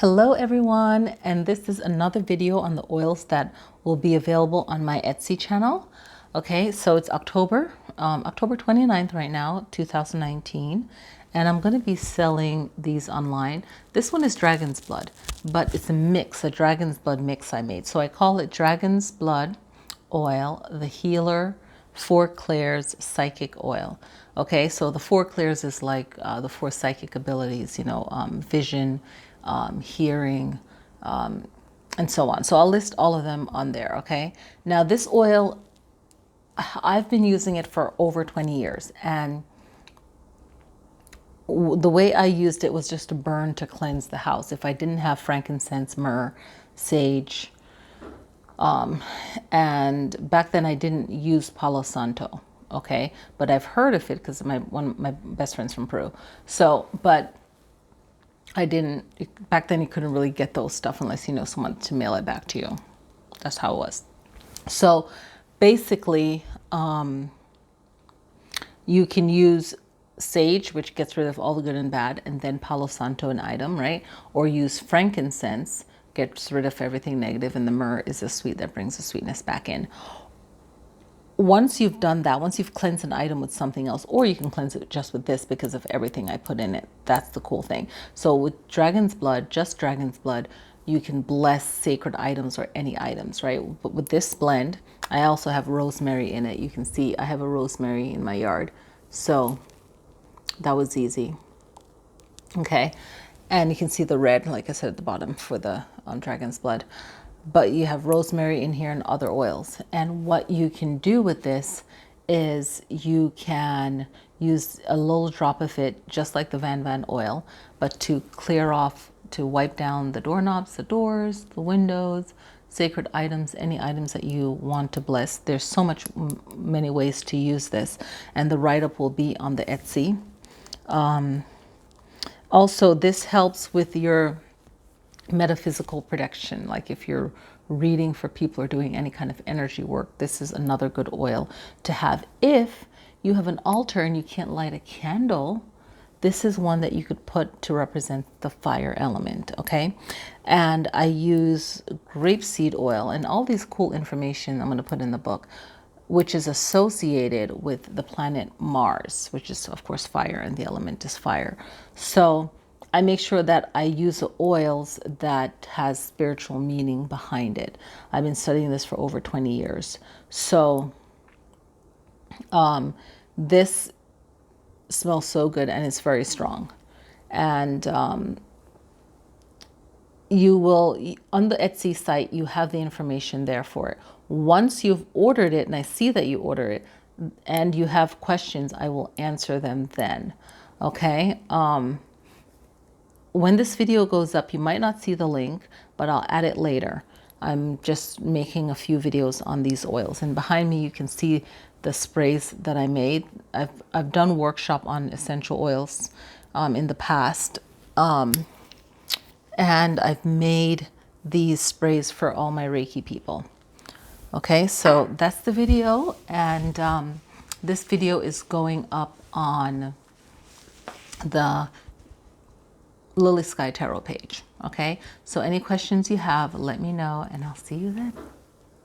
Hello everyone, and this is another video on the oils that will be available on my Etsy channel. Okay, so it's October 29th right now, 2019, and I'm going to be selling these online. This one is Dragon's Blood, but it's a Dragon's Blood mix I made. So I call it Dragon's Blood Oil, the Healer Four Clairs Psychic Oil. Okay, so the four clairs is like the four psychic abilities, vision, hearing, and so on. So I'll list all of them on there, okay? Now this oil, I've been using it for over 20 years, and the way I used it was just to burn to cleanse the house. If I didn't have frankincense, myrrh, sage, and back then I didn't use Palo Santo, okay? But I've heard of it because one of my best friends from Peru. So, but I didn't, back then you couldn't really get those stuff unless you know someone to mail it back to you. That's how it was. So basically, you can use sage, which gets rid of all the good and bad, and then Palo Santo, an item, right? Or use frankincense, gets rid of everything negative, and the myrrh is the sweet that brings the sweetness back in. Once you've done that, once you've cleansed an item with something else, or you can cleanse it just with this because of everything I put in it. That's the cool thing. So with Dragon's Blood, just Dragon's Blood, you can bless sacred items or any items, right? But with this blend, I also have rosemary in it. You can see I have a rosemary in my yard. So that was easy. Okay. And you can see the red, like I said, at the bottom for the Dragon's Blood. But you have rosemary in here and other oils. And what you can do with this is you can use a little drop of it, just like the Van oil, but to clear off, to wipe down the doorknobs, the doors, the windows, sacred items, any items that you want to bless. There's so many ways to use this. And the write-up will be on the Etsy. Also, this helps with your metaphysical protection. Like if you're reading for people or doing any kind of energy work, this is another good oil to have. If you have an altar and you can't light a candle, this is one that you could put to represent the fire element, okay? And I use grapeseed oil, and all these cool information I'm going to put in the book, which is associated with the planet Mars, which is of course fire, and the element is fire. So I make sure that I use the oils that has spiritual meaning behind it. I've been studying this for over 20 years. So this smells so good, and it's very strong. And you will, on the Etsy site, you have the information there for it. Once you've ordered it, and I see that you order it, and you have questions, I will answer them then. Okay? When this video goes up, you might not see the link, but I'll add it later. I'm just making a few videos on these oils. And behind me, you can see the sprays that I made. I've done workshop on essential oils in the past. And I've made these sprays for all my Reiki people. Okay, so that's the video. And this video is going up on the Lilly Sky Tarot page. Okay, so any questions you have, let me know, and I'll see you then.